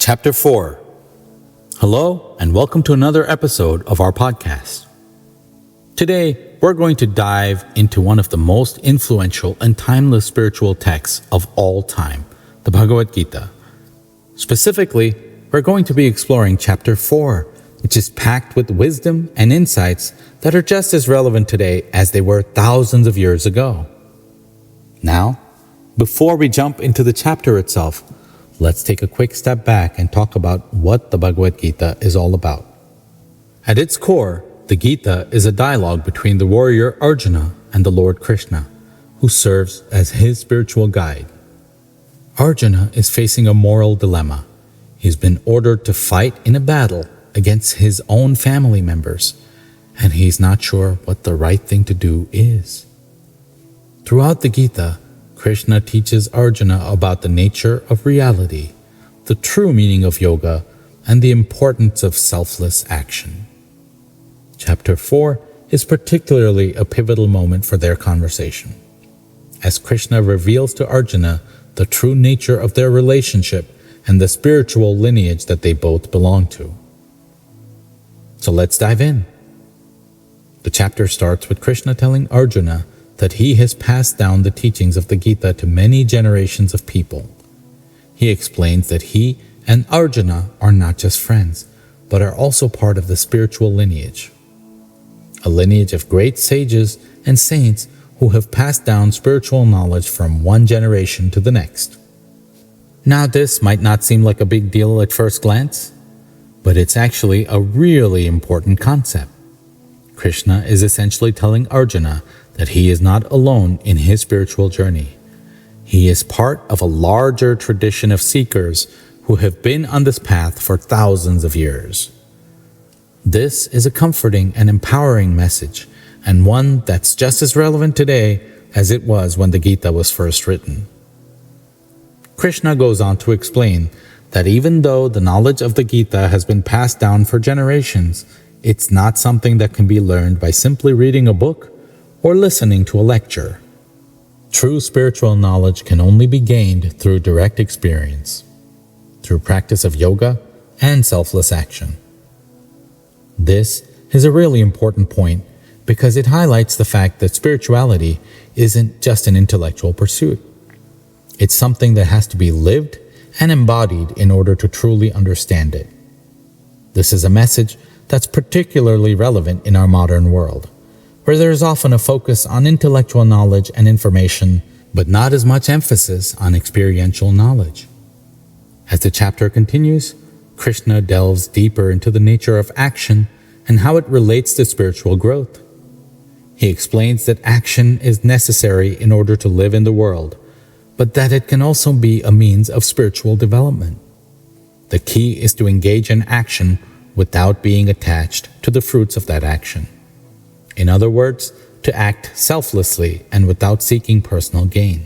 Chapter 4. Hello, and welcome to another episode of our podcast. Today, we're going to dive into one of the most influential and timeless spiritual texts of all time, the Bhagavad Gita. Specifically, we're going to be exploring Chapter 4, which is packed with wisdom and insights that are just as relevant today as they were thousands of years ago. Now, before we jump into the chapter itself, let's take a quick step back and talk about what the Bhagavad Gita is all about. At its core, the Gita is a dialogue between the warrior Arjuna and the Lord Krishna, who serves as his spiritual guide. Arjuna is facing a moral dilemma. He's been ordered to fight in a battle against his own family members, and he's not sure what the right thing to do is. Throughout the Gita, Krishna teaches Arjuna about the nature of reality, the true meaning of yoga, and the importance of selfless action. Chapter 4 is particularly a pivotal moment for their conversation, as Krishna reveals to Arjuna the true nature of their relationship and the spiritual lineage that they both belong to. So let's dive in. The chapter starts with Krishna telling Arjuna that he has passed down the teachings of the Gita to many generations of people. He explains that he and Arjuna are not just friends, but are also part of the spiritual lineage, a lineage of great sages and saints who have passed down spiritual knowledge from one generation to the next. Now, this might not seem like a big deal at first glance, but it's actually a really important concept. Krishna is essentially telling Arjuna that he is not alone in his spiritual journey. He is part of a larger tradition of seekers who have been on this path for thousands of years. This is a comforting and empowering message, and one that's just as relevant today as it was when the Gita was first written. Krishna goes on to explain that even though the knowledge of the Gita has been passed down for generations, it's not something that can be learned by simply reading a book or listening to a lecture. True spiritual knowledge can only be gained through direct experience, through practice of yoga and selfless action. This is a really important point because it highlights the fact that spirituality isn't just an intellectual pursuit. It's something that has to be lived and embodied in order to truly understand it. This is a message that's particularly relevant in our modern world, where there is often a focus on intellectual knowledge and information, but not as much emphasis on experiential knowledge. As the chapter continues, Krishna delves deeper into the nature of action and how it relates to spiritual growth. He explains that action is necessary in order to live in the world, but that it can also be a means of spiritual development. The key is to engage in action without being attached to the fruits of that action. In other words, to act selflessly and without seeking personal gain.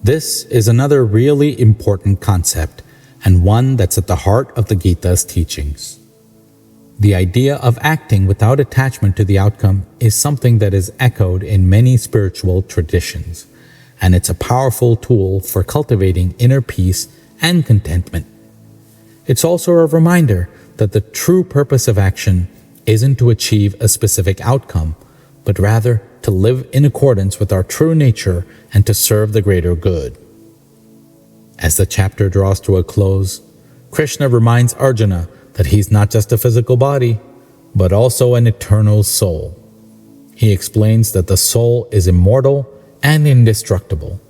This is another really important concept, and one that's at the heart of the Gita's teachings. The idea of acting without attachment to the outcome is something that is echoed in many spiritual traditions, and it's a powerful tool for cultivating inner peace and contentment. It's also a reminder that the true purpose of action isn't to achieve a specific outcome, but rather to live in accordance with our true nature and to serve the greater good. As the chapter draws to a close, Krishna reminds Arjuna that he's not just a physical body, but also an eternal soul. He explains that the soul is immortal and indestructible,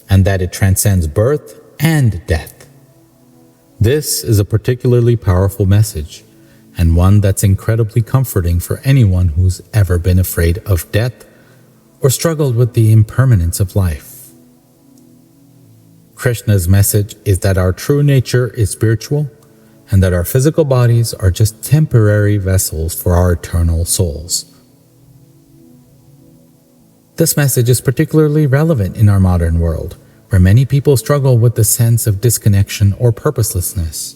and that it transcends birth and death. This is a particularly powerful message, and one that's incredibly comforting for anyone who's ever been afraid of death or struggled with the impermanence of life. Krishna's message is that our true nature is spiritual, and that our physical bodies are just temporary vessels for our eternal souls. This message is particularly relevant in our modern world, where many people struggle with the sense of disconnection or purposelessness.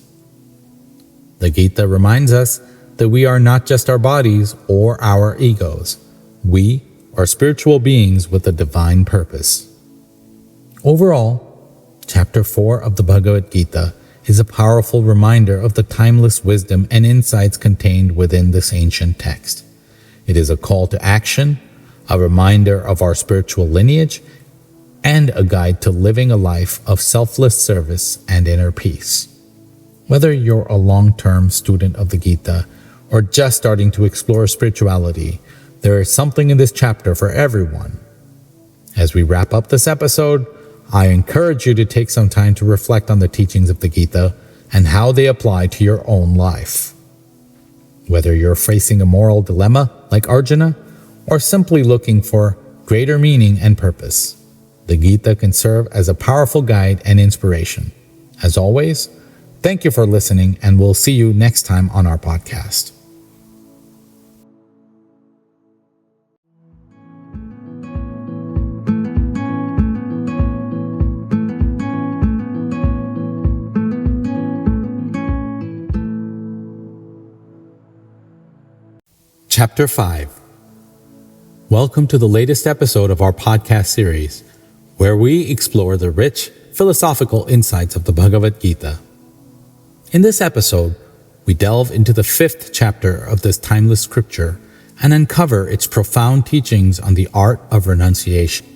The Gita reminds us that we are not just our bodies or our egos. We are spiritual beings with a divine purpose. Overall, Chapter 4 of the Bhagavad Gita is a powerful reminder of the timeless wisdom and insights contained within this ancient text. It is a call to action, a reminder of our spiritual lineage, and a guide to living a life of selfless service and inner peace. Whether you're a long-term student of the Gita or just starting to explore spirituality, there is something in this chapter for everyone. As we wrap up this episode, I encourage you to take some time to reflect on the teachings of the Gita and how they apply to your own life. Whether you're facing a moral dilemma like Arjuna or simply looking for greater meaning and purpose, the Gita can serve as a powerful guide and inspiration. As always, thank you for listening, and we'll see you next time on our podcast. Chapter 5. Welcome to the latest episode of our podcast series, where we explore the rich philosophical insights of the Bhagavad Gita. In this episode, we delve into the 5th chapter of this timeless scripture and uncover its profound teachings on the art of renunciation.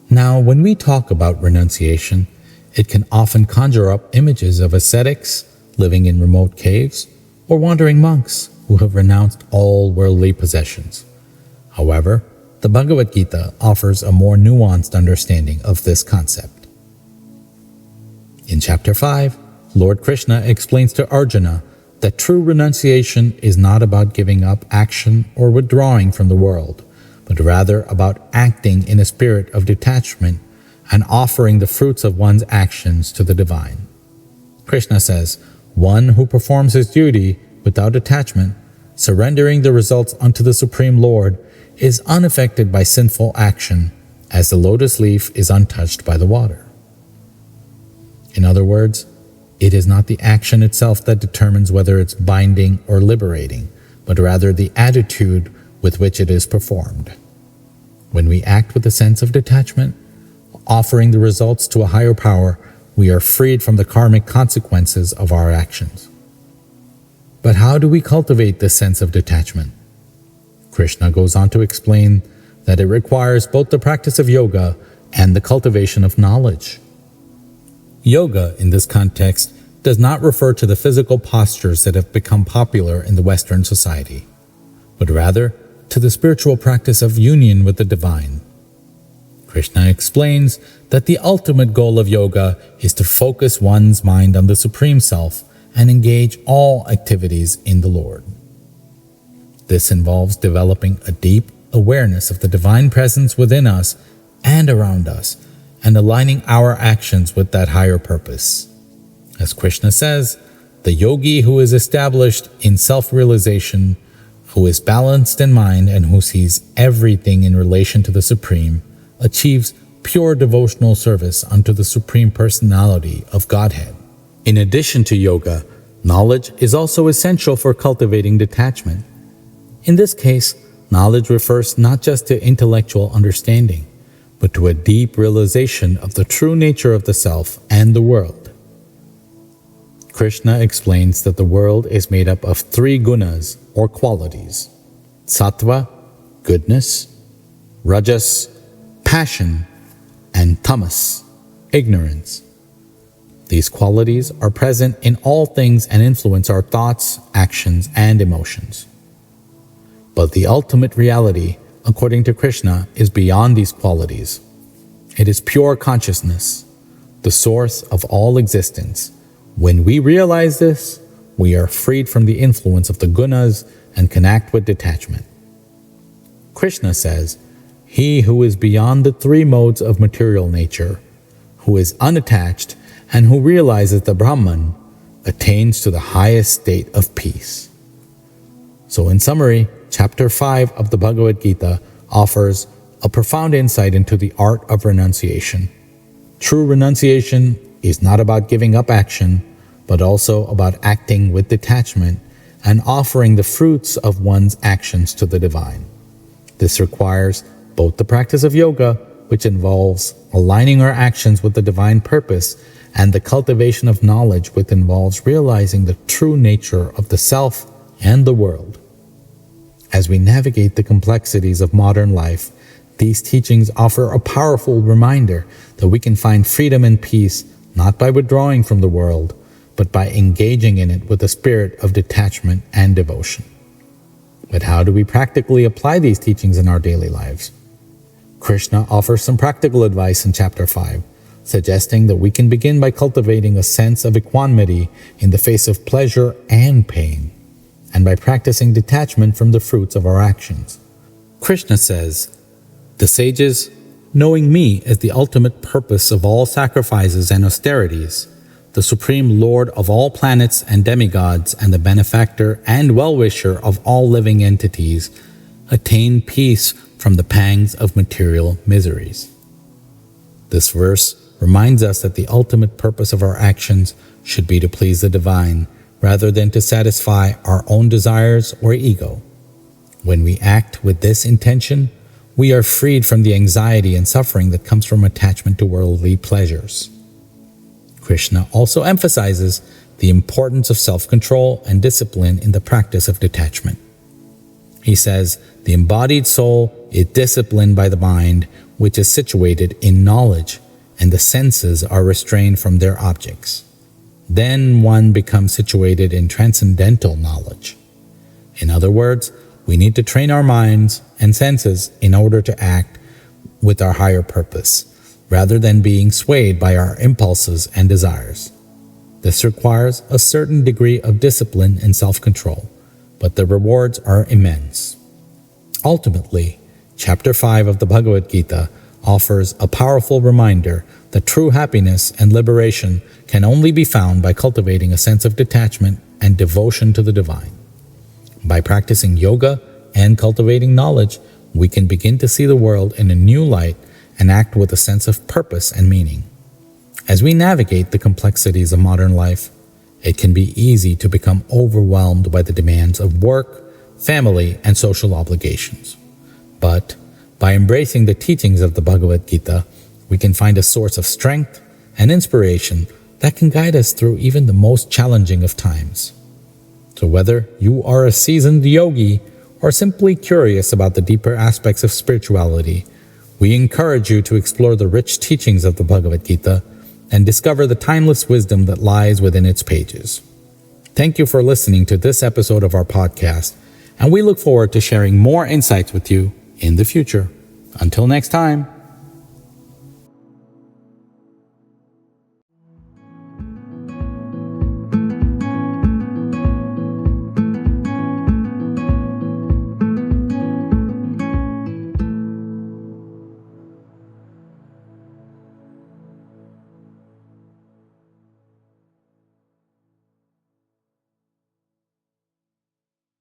Now, when we talk about renunciation, it can often conjure up images of ascetics living in remote caves or wandering monks who have renounced all worldly possessions. However, the Bhagavad Gita offers a more nuanced understanding of this concept. In Chapter 5, Lord Krishna explains to Arjuna that true renunciation is not about giving up action or withdrawing from the world, but rather about acting in a spirit of detachment and offering the fruits of one's actions to the divine. Krishna says, one who performs his duty without attachment, surrendering the results unto the Supreme Lord, is unaffected by sinful action, as the lotus leaf is untouched by the water. In other words, it is not the action itself that determines whether it's binding or liberating, but rather the attitude with which it is performed. When we act with a sense of detachment, offering the results to a higher power, we are freed from the karmic consequences of our actions. But how do we cultivate this sense of detachment? Krishna goes on to explain that it requires both the practice of yoga and the cultivation of knowledge. Yoga, in this context, does not refer to the physical postures that have become popular in the Western society, but rather to the spiritual practice of union with the divine. Krishna explains that the ultimate goal of yoga is to focus one's mind on the Supreme Self and engage all activities in the Lord. This involves developing a deep awareness of the divine presence within us and around us, and aligning our actions with that higher purpose. As Krishna says, the yogi who is established in self-realization, who is balanced in mind, and who sees everything in relation to the Supreme, achieves pure devotional service unto the Supreme Personality of Godhead. In addition to yoga, knowledge is also essential for cultivating detachment. In this case, knowledge refers not just to intellectual understanding, but to a deep realization of the true nature of the self and the world. Krishna explains that the world is made up of 3 gunas or qualities: sattva, goodness; rajas, passion; and tamas, ignorance. These qualities are present in all things and influence our thoughts, actions, and emotions. But the ultimate reality, according to Krishna, is beyond these qualities. It is pure consciousness, the source of all existence. When we realize this, we are freed from the influence of the gunas and can act with detachment. Krishna says, he who is beyond the 3 modes of material nature, who is unattached, and who realizes the Brahman, attains to the highest state of peace. So in summary, Chapter 5 of the Bhagavad Gita offers a profound insight into the art of renunciation. True renunciation is not about giving up action, but also about acting with detachment and offering the fruits of one's actions to the divine. This requires both the practice of yoga, which involves aligning our actions with the divine purpose, and the cultivation of knowledge which involves realizing the true nature of the self and the world. As we navigate the complexities of modern life, these teachings offer a powerful reminder that we can find freedom and peace not by withdrawing from the world, but by engaging in it with a spirit of detachment and devotion. But how do we practically apply these teachings in our daily lives? Krishna offers some practical advice in Chapter 5, suggesting that we can begin by cultivating a sense of equanimity in the face of pleasure and pain, and by practicing detachment from the fruits of our actions. Krishna says, "The sages, knowing me as the ultimate purpose of all sacrifices and austerities, the supreme lord of all planets and demigods and the benefactor and well-wisher of all living entities, attain peace from the pangs of material miseries." This verse reminds us that the ultimate purpose of our actions should be to please the divine, rather than to satisfy our own desires or ego. When we act with this intention, we are freed from the anxiety and suffering that comes from attachment to worldly pleasures. Krishna also emphasizes the importance of self-control and discipline in the practice of detachment. He says, "The embodied soul is disciplined by the mind, which is situated in knowledge, and the senses are restrained from their objects. Then one becomes situated in transcendental knowledge." In other words, we need to train our minds and senses in order to act with our higher purpose, rather than being swayed by our impulses and desires. This requires a certain degree of discipline and self-control, but the rewards are immense. Ultimately, Chapter 5 of the Bhagavad Gita offers a powerful reminder that true happiness and liberation can only be found by cultivating a sense of detachment and devotion to the divine. By practicing yoga and cultivating knowledge, we can begin to see the world in a new light and act with a sense of purpose and meaning. As we navigate the complexities of modern life, it can be easy to become overwhelmed by the demands of work, family, and social obligations. But by embracing the teachings of the Bhagavad Gita, we can find a source of strength and inspiration that can guide us through even the most challenging of times. So whether you are a seasoned yogi or simply curious about the deeper aspects of spirituality, we encourage you to explore the rich teachings of the Bhagavad Gita and discover the timeless wisdom that lies within its pages. Thank you for listening to this episode of our podcast, and we look forward to sharing more insights with you in the future. Until next time.